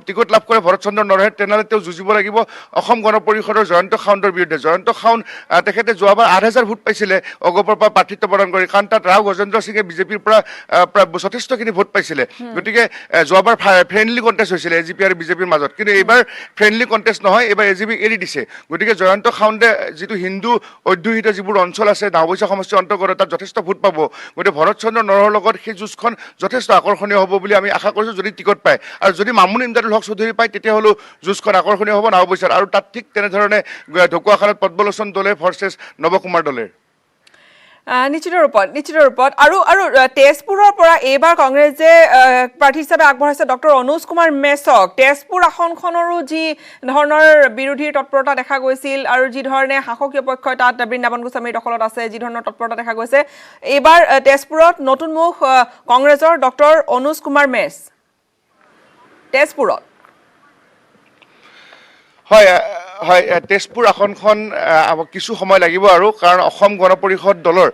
টিকট লাভ কৰে ভৰত চন্দ্ৰ নৰহে, তেনেহ'লে তেওঁ যুঁজিব লাগিব অসম গণ পৰিষদৰ জয়ন্ত খাউণ্ডৰ বিৰুদ্ধে। জয়ন্ত খাউণ্ড তেখেতে যোৱাবাৰ 8,000 ভোট পাইছিলে অগপৰ পৰা প্ৰাৰ্থিত্ব প্ৰদান কৰি, কাৰণ তাত ৰাও গজেন্দ্ৰ সিঙে বিজেপিৰ পৰা যথেষ্টখিনি ভোট পাইছিলে। গতিকে যোৱাবাৰ ফ্ৰেণ্ডলি কণ্টেষ্ট হৈছিলে AGP আৰু বিজেপিৰ মাজত, কিন্তু এইবাৰ ফ্ৰেণ্ডলি কণ্টেষ্ট নহয়, এইবাৰ AGP এৰি দিছে। গতিকে জয়ন্ত খাউণ্ডে যিটো হিন্দু অধ্যুষিত যিবোৰ অঞ্চল আছে নাওবৈচা সমষ্টিৰ অন্তৰ্গত, তাত যথেষ্ট ভোট পাব। গতিকে ভৰত চন্দ্ৰ নৰহৰ লগত সেই যুঁজখন যথেষ্ট আকৰ্ষণীয় হ'ব বুলি আমি আশা কৰিছোঁ, যদি টিকট পায়। আৰু যদি মামুন ইমদাদুল হক চৌধুৰী পায়, তেতিয়াহ'লেও যুঁজখন আকৰ্ষণীয় হ'ব নাওবৈচাত। আৰু তাত ঠিক তেনেধৰণে ঢকুৱাখানাত পদ্মলোচন দলে ভাৰ্চেছ নৱকুমাৰ দলে। নিশ্চিত ৰূপত আৰু তেজপুৰৰ পৰা এইবাৰ কংগ্ৰেছে প্ৰাৰ্থী হিচাপে আগবঢ়াইছে ডক্টৰ অনুজ কুমাৰ মেছক। তেজপুৰ আসনখনৰো যি ধৰণৰ বিৰোধীৰ তৎপৰতা দেখা গৈছিল আৰু যি ধৰণে শাসকীয় পক্ষই তাত বৃন্দাবন গোস্বামীৰ দখলত আছে, যি ধৰণৰ তৎপৰতা দেখা গৈছে, এইবাৰ তেজপুৰত নতুন মুখ কংগ্ৰেছৰ ডক্টৰ অনুজ কুমাৰ মেছ তেজপুৰত। হয়, তেজপুৰ আসনখন কিছু সময় লাগিব, আৰু কাৰণ অসম গণ পৰিষদ দলৰ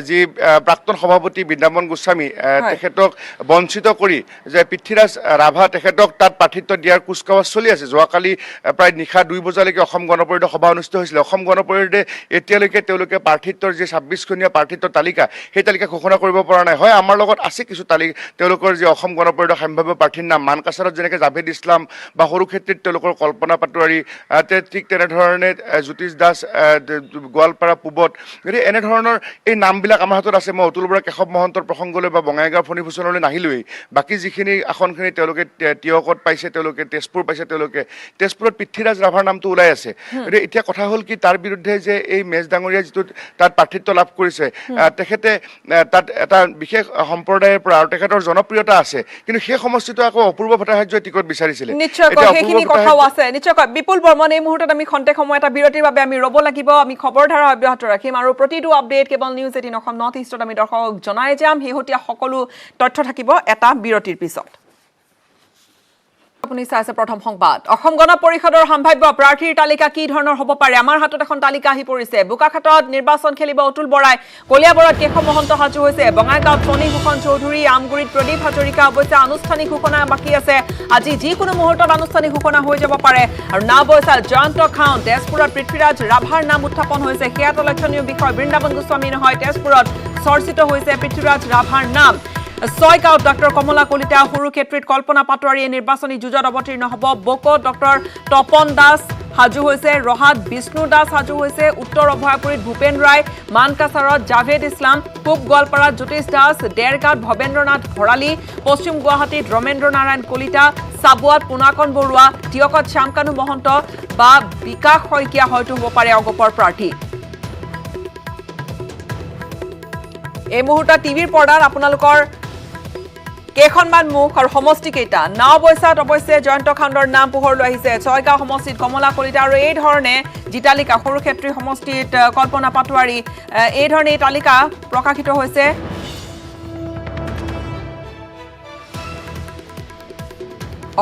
যি প্ৰাক্তন সভাপতি বৃন্দাবন গোস্বামী, তেখেতক বঞ্চিত কৰি যে পৃথ্বীৰাজ ৰাভা তেখেতক তাত প্ৰাৰ্থিত্ব দিয়াৰ কুচকাৱাজ চলি আছে। যোৱাকালি প্ৰায় নিশা 2 বজালৈকে অসম গণ পৰিষদৰ সভা অনুষ্ঠিত হৈছিলে। অসম গণ পৰিষদে এতিয়ালৈকে তেওঁলোকে প্ৰাৰ্থিত্বৰ যি 26খনীয়া প্ৰাৰ্থিত্বৰ তালিকা, সেই তালিকা ঘোষণা কৰিব পৰা নাই। হয়, আমাৰ লগত আছে কিছু তালিকা, তেওঁলোকৰ যি অসম গণ পৰিষদৰ সম্ভাৱ্য প্ৰাৰ্থীৰ নাম, মানকাছাৰত যেনেকৈ জাভেদ ইছলাম বা সৰুক্ষেত্ৰীত তেওঁলোকৰ কল্পনা পাটোৱাৰী, ঠিক তেনেধৰণে জ্যোতিষ দাস গোৱালপাৰা পূবত। গতিকে এনেধৰণৰ এই নামবিলাক আমাৰ হাতত আছে। মই অতুল বৰা কেশৱ মহন্তৰ প্ৰসংগলৈ বা বঙাইগাঁও ফণীভূষণলৈ নাহিলোৱেই। বাকী যিখিনি আসনখিনি তেওঁলোকে তিয়কত পাইছে, তেওঁলোকে তেজপুৰ পাইছে, তেওঁলোকে তেজপুৰত পৃথ্বীৰাজ ৰাভাৰ নামটো ওলাই আছে। গতিকে এতিয়া কথা হ'ল কি, তাৰ বিৰুদ্ধে যে এই মেছ ডাঙৰীয়া যিটো তাত প্ৰাৰ্থিত্ব লাভ কৰিছে, তেখেতে তাত এটা বিশেষ সম্প্ৰদায়ৰ পৰা, আৰু তেখেতৰ জনপ্ৰিয়তা আছে, কিন্তু সেই সমষ্টিটো আকৌ অপূৰ্ব ভট্টাচাৰ্যই টিকট বিচাৰিছিলে। নিশ্চয়কৈ সেইখিনি কথাও আছে। নিশ্চয়কৈ বিপুল বৰ্মন, এই মুহূৰ্তত আমি খন্তেক সময় এটা বিৰতিৰ বাবে আমি ৰ'ব লাগিব। আমি খবৰধাৰা অব্যাহত ৰাখিম আৰু প্ৰতিটো আপডেট কেৱল নিউজ 18 অসম নৰ্থ ইষ্টত আমি দৰ্শকক জনাই যাম। শেহতীয়া সকলো তথ্য থাকিব এটা বিৰতিৰ পিছত। আপুনি চাইছে প্ৰথম সংবাদ। অসম গণ পৰিষদৰ সম্ভাৱ্য প্ৰাৰ্থীৰ তালিকা কি ধৰণৰ হ'ব পাৰে? আমাৰ হাতত এখন তালিকা আহি পৰিছে। বোকাখাটত নিৰ্বাচন খেলিব অতুল বৰাই, কলিয়াবৰত কেশৱ মহন্ত সাজু হৈছে, বঙাইগাঁৱত ফণীভূষণ চৌধুৰী, আমগুৰিত প্ৰদীপ হাজৰিকা। অৱশ্যে আনুষ্ঠানিক ঘোষণা বাকী আছে, আজি যিকোনো মুহূৰ্তত আনুষ্ঠানিক ঘোষণা হৈ যাব পাৰে। আৰু নাওবৈচাত জয়ন্ত খাউণ্ড, তেজপুৰত পৃথ্বীৰাজ ৰাভাৰ নাম উত্থাপন হৈছে, সেয়া এটা লক্ষণীয় বিষয়। বৃন্দাবন গোস্বামী নহয়, তেজপুৰত চৰ্চিত হৈছে পৃথ্বীৰাজ ৰাভাৰ নাম। ছয়গাঁৱত ডক্টৰ কমলা কলিতা, সৰুক্ষেত্ৰীত কল্পনা পাটোৱাৰীয়ে নিৰ্বাচনী যুঁজত অৱতীৰ্ণ হ'ব। বকত ডক্টৰ তপন দাস সাজু হৈছে, ৰহাত বিষ্ণু দাস সাজু হৈছে, উত্তৰ অভয়াপুৰীত ভূপেন ৰায়, মানকাছাৰত জাভেদ ইছলাম, পূব গোৱালপাৰাত জ্যোতিষ দাস, দেৰগাঁৱত ভৱেন্দ্ৰনাথ ভৰালী, পশ্চিম গুৱাহাটীত ৰমেন্দ্ৰ নাৰায়ণ কলিতা, চাবুৱাত পুনাকন বৰুৱা, টিয়কত শ্যামকানু মহন্ত বা বিকাশ শইকীয়া হয়তো হ'ব পাৰে অগপৰ প্ৰাৰ্থী। এই মুহূৰ্তত টিভিৰ পৰ্দাত আপোনালোকৰ কেইখনমান মুখ আৰু সমষ্টি কেইটা। নাওবৈচাত অৱশ্যে জয়ন্ত খাউণ্ডৰ নাম পোহৰলৈ আহিছে, ছয়গাঁও সমষ্টিত কমলা কলিতা, আৰু এই ধৰণে যি তালিকা, সৰুক্ষেত্ৰী সমষ্টিত কল্পনা পাটোৱাৰী, এই ধৰণে এই তালিকা প্ৰকাশিত হৈছে।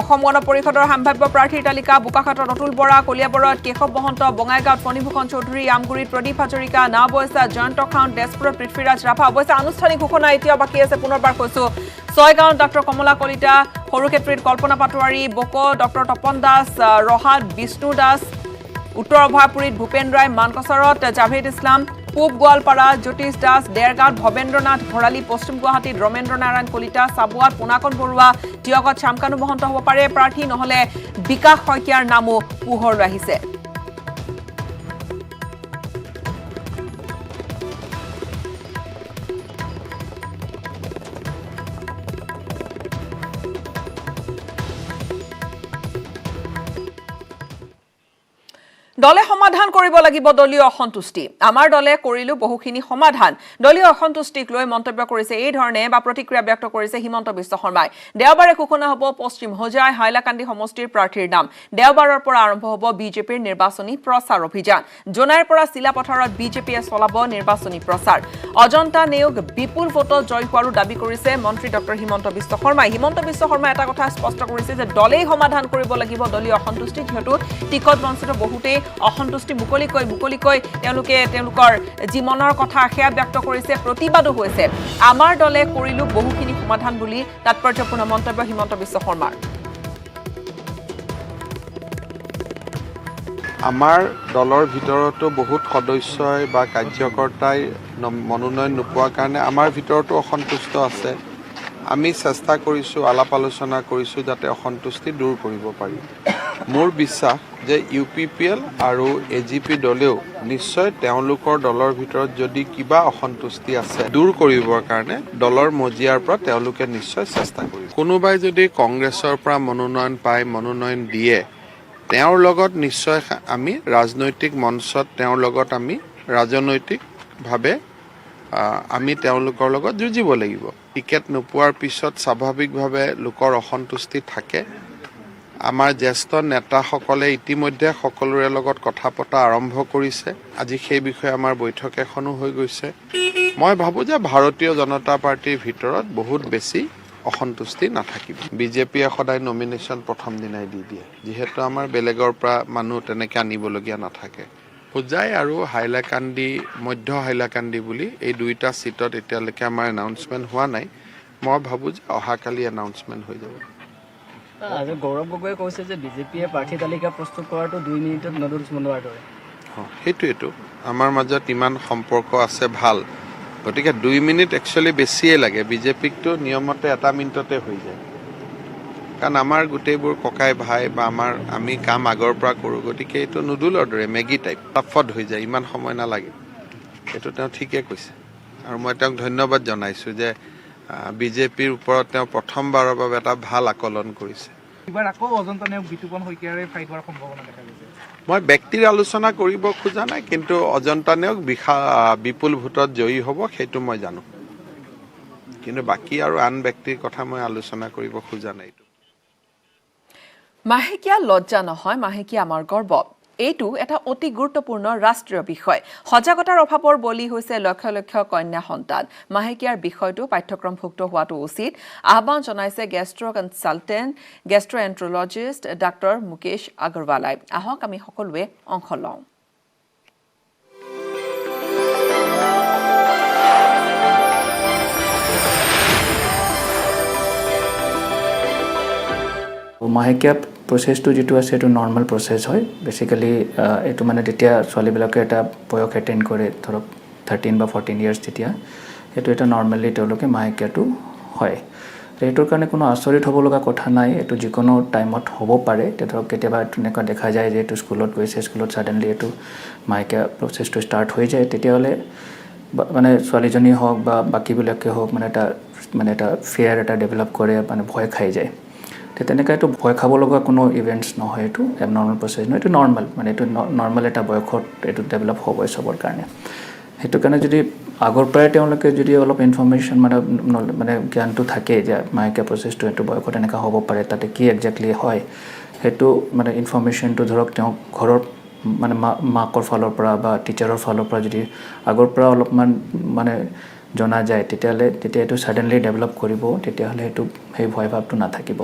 অসম গণ পৰিষদৰ সম্ভাৱ্য প্ৰাৰ্থীৰ তালিকা: বোকাখাটত অতুল বৰা, কলিয়াবৰত কেশৱ মহন্ত, বঙাইগাঁৱত ফণীভূষণ চৌধুৰী, আমগুৰিত প্ৰদীপ হাজৰিকা, নাওবৈচাত জয়ন্ত খাউণ্ড, তেজপুৰত পৃথ্বীৰাজ ৰাভা। অৱশ্যে আনুষ্ঠানিক ঘোষণা এতিয়াও বাকী আছে, পুনৰবাৰ কৈছোঁ। ছয়গাঁৱত ডক্টৰ কমলা কলিতা, সৰুক্ষেত্ৰীত কল্পনা পাটোৱাৰী, বক ডক্টৰ তপন দাস, ৰহাত বিষ্ণু দাস, উত্তৰ অভয়াপুৰীত ভূপেন ৰায়, মানকাছাৰত জাভেদ ইছলাম, পূব গোৱালপাৰা জ্যোতিষ দাস, দেৰগাঁৱত ভৱেন্দ্ৰনাথ ভৰালী, পশ্চিম গুৱাহাটীত ৰমেন্দ্ৰ নাৰায়ণ কলিতা, চাবুৱাত পুনাকন বৰুৱা, টিয়কত শ্যামকানু মহন্ত হ'ব পাৰে প্ৰাৰ্থী, নহ'লে বিকাশ শইকীয়াৰ নামো পোহৰলৈ আহিছে। দলে সমাধান কৰিব লাগিব দলীয় অসন্তুষ্টি আমাৰ দলে কৰিলো বহুখিনি সমাধান দলীয় অসন্তুষ্টিক লৈ মন্তব্য কৰিছে এই ধৰণে বা প্ৰতিক্ৰিয়া ব্যক্ত কৰিছে হিমন্ত বিশ্ব শৰ্মাই দেওবাৰে ঘোষণা হ'ব পশ্চিম হোজাই হাইলাকান্দি সমষ্টিৰ প্ৰাৰ্থীৰ নাম দেওবাৰৰ পৰা আৰম্ভ হ'ব বিজেপিৰ নিৰ্বাচনী প্ৰচাৰ অভিযান জোনাইৰ পৰা চিলাপথাৰত বিজেপিয়ে চলাব নিৰ্বাচনী প্ৰচাৰ অজন্তা নেওগ বিপুল ভোটত জয় হোৱাৰো দাবী কৰিছে মন্ত্ৰী ডক্টৰ হিমন্ত বিশ্ব শৰ্মাই এটা কথা স্পষ্ট কৰিছে যে দলেই সমাধান কৰিব লাগিব দলীয় অসন্তুষ্টি যেহেতু টিকট বঞ্চিত বহুতেই অসন্তুষ্টি মুকলিকৈ তেওঁলোকৰ জীৱনৰ কথা আশা ব্যক্ত কৰিছে প্ৰতিবাদো হৈছে আমাৰ দলে কৰিলো বহুখিনি সমাধান বুলি তাৎপৰ্যপূৰ্ণ মন্তব্য হিমন্ত বিশ্ব শৰ্মাৰ আমাৰ দলৰ ভিতৰতো বহুত সদস্যই বা কাৰ্যকৰ্তাই মনোনয়ন নোপোৱাৰ কাৰণে আমাৰ ভিতৰতো অসন্তুষ্ট আছে আমি চেষ্টা কৰিছোঁ আলাপ আলোচনা কৰিছোঁ যাতে অসন্তুষ্টি দূৰ কৰিব পাৰি মোৰ বিশ্বাস যে UPPL আৰু AGP দলেও নিশ্চয় তেওঁলোকৰ দলৰ ভিতৰত যদি কিবা অসন্তুষ্টি আছে দূৰ কৰিবৰ কাৰণে দলৰ মজিয়াৰ পৰা তেওঁলোকে নিশ্চয় চেষ্টা কৰিব কোনোবাই যদি কংগ্ৰেছৰ পৰা মনোনয়ন পায় মনোনয়ন দিয়ে তেওঁৰ লগত নিশ্চয় আমি ৰাজনৈতিক মঞ্চত তেওঁৰ লগত আমি ৰাজনৈতিকভাৱে আমি তেওঁলোকৰ লগত যুঁজিব লাগিব টিকেট নোপোৱাৰ পিছত স্বাভাৱিকভাৱে লোকৰ অসন্তুষ্টি থাকে আমাৰ জ্যেষ্ঠ নেতাসকলে ইতিমধ্যে সকলোৰে লগত কথা পতা আৰম্ভ কৰিছে আজি সেই বিষয়ে আমাৰ বৈঠক এখনো হৈ গৈছে মই ভাবোঁ যে ভাৰতীয় জনতা পাৰ্টিৰ ভিতৰত বহুত বেছি অসন্তুষ্টি নাথাকিব বিজেপিয়ে সদায় নমিনেশ্যন প্ৰথম দিনাই দি দিয়ে যিহেতু আমাৰ বেলেগৰ পৰা মানুহ তেনেকৈ আনিবলগীয়া নাথাকে হোজাই আৰু হাইলাকান্দি মধ্য হাইলাকান্দি বুলি এই দুইটা চিটত এতিয়ালৈকে আমাৰ এনাউন্সমেণ্ট হোৱা নাই মই ভাবোঁ যে অহাকালি এনাউন্সমেণ্ট হৈ যাব গৌৰৱ গগৈয়ে কৈছে যে বিজেপিয়ে প্ৰাৰ্থী তালিকা প্ৰস্তুত কৰাটো 2 মিনিটত নুডলছ বনোৱাৰ দৰে সেইটোৱেতো আমাৰ মাজত ইমান সম্পৰ্ক আছে ভাল গতিকে 2 মিনিট একচুৱেলি বেছিয়ে লাগে বিজেপিকতো নিয়মতে 1 মিনিটতে হৈ যায় কাৰণ আমাৰ গোটেইবোৰ ককাই ভাই বা আমি কাম আগৰ পৰা কৰোঁ গতিকে এইটো নুডলৰ দৰে মেগী টাইপ টাফত হৈ যায় ইমান সময় নালাগে এইটো তেওঁ ঠিকে কৈছে আৰু মই তেওঁক ধন্যবাদ জনাইছোঁ যে বিজেপিৰ ওপৰত তেওঁ প্ৰথমবাৰৰ বাবে এটা ভাল আকলন কৰিছে মই ব্যক্তিৰ আলোচনা কৰিব খোজা নাই কিন্তু অজন্তা নেওগ বিপুল ভোটত জয়ী হ'ব সেইটো মই জানো কিন্তু বাকী আৰু আন ব্যক্তিৰ কথা মই আলোচনা কৰিব খোজা নাই মাহেকীয়া লজ্জা নহয় মাহেকীয়া আমাৰ গৰ্ব এইটো এটা অতি গুৰুত্বপূৰ্ণ ৰাষ্ট্ৰীয় বিষয় সজাগতাৰ অভাৱৰ বলি হৈছে লক্ষ লক্ষ কন্যা সন্তান মাহেকীয়াৰ বিষয়টো পাঠ্যক্ৰমভুক্ত হোৱাটো উচিত আহ্বান জনাইছে গেষ্ট্ৰ'এন্ট্ৰলজিষ্ট ডাক্তৰ মুকেশ আগৰৱালাই আহক আমি সকলোৱে অংশ লওঁ মাহেকীয়া প্ৰচেছটো যিটো আছে এইটো নৰ্মেল প্ৰচেছ হয় বেচিকেলি এইটো মানে তেতিয়া ছোৱালীবিলাকে এটা বয়স এটেইন কৰে ধৰক 13 বা 14 ইয়াৰ্ছ তেতিয়া এইটো এটা নৰ্মেলি তেওঁলোকে মাহেকীয়াটো হয় এইটোৰ কাৰণে কোনো আচৰিত হ'ব লগা কথা নাই এইটো যিকোনো টাইমত হ'ব পাৰে এতিয়া ধৰক কেতিয়াবা তেনেকুৱা দেখা যায় যে এইটো স্কুলত গৈছে স্কুলত ছাডেনলি এইটো মাহেকীয়া প্ৰচেছটো ষ্টাৰ্ট হৈ যায় তেতিয়াহ'লে মানে ছোৱালীজনী হওক বা বাকীবিলাকে হওক মানে এটা ফিয়াৰ এটা ডেভেলপ কৰে মানে ভয় খাই যায় তেনেকৈ এইটো ভয় খাব লগা কোনো ইভেণ্টছ নহয় এইটো এবনৰ্মেল প্ৰচেছ নহয় এইটো নৰ্মেল মানে এইটো নৰ্মেল এটা বয়সত এইটো ডেভেলপ হ'ব চবৰ কাৰণে সেইটো কাৰণে যদি আগৰ পৰাই তেওঁলোকে যদি অলপ ইনফৰ্মেশ্যন মানে জ্ঞানটো থাকে যে মাহেকীয়া প্ৰচেছটো এইটো বয়সত এনেকুৱা হ'ব পাৰে তাতে কি একজেক্টলি হয় সেইটো মানে ইনফৰ্মেশ্যনটো ধৰক তেওঁ ঘৰৰ মানে মাকৰ ফালৰ পৰা বা টিচাৰৰ ফালৰ পৰা যদি আগৰ পৰা অলপমান মানে জনা যায় তেতিয়া এইটো ছাডেনলি ডেভেলপ কৰিব তেতিয়াহ'লে সেইটো সেই ভয় ভাৱটো নাথাকিব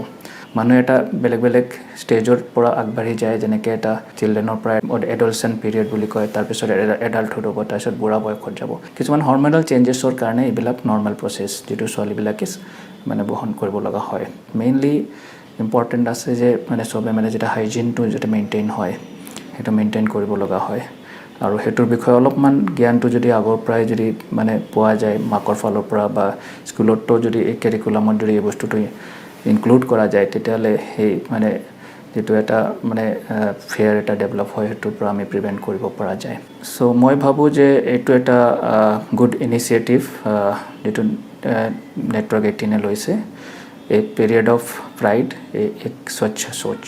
মানুহ এটা বেলেগ ষ্টেজৰ পৰা আগবাঢ়ি যায় যেনেকৈ এটা চিলড্ৰেনৰ পৰা এডলচেণ্ট পিৰিয়ড বুলি কয় তাৰপিছত এডাল্টহুড হ'ব তাৰপিছত বুঢ়া বয়সত যাব কিছুমান হৰম'নেল চেঞ্জেছৰ কাৰণে এইবিলাক নৰ্মেল প্ৰচেছ যিটো ছোৱালীবিলাকে মানে বহন কৰিব লগা হয় মেইনলি ইম্পৰ্টেণ্ট আছে যে মানে চবে মানে যেতিয়া হাইজিনটো যাতে মেইনটেইন হয় সেইটো মেইনটেইন কৰিব লগা হয় আৰু সেইটোৰ বিষয়ে অলপমান জ্ঞানটো যদি আগৰ পৰাই যদি মানে পোৱা যায় মাকৰ ফালৰ পৰা বা স্কুলতো যদি এই কেৰিকুলামত যদি এই বস্তুটো ইনক্লুড কৰা যায় তেতিয়াহ'লে সেই মানে যিটো এটা মানে ফেয়াৰ এটা ডেভেলপ হয় সেইটোৰ পৰা আমি প্ৰিভেণ্ট কৰিব পৰা যায় চ' মই ভাবোঁ যে এইটো এটা গুড ইনিচিয়েটিভ যিটো নেটৱৰ্ক 18 লৈছে এই পিৰিয়ড অফ প্ৰাইড এক স্বচ্ছ সোচ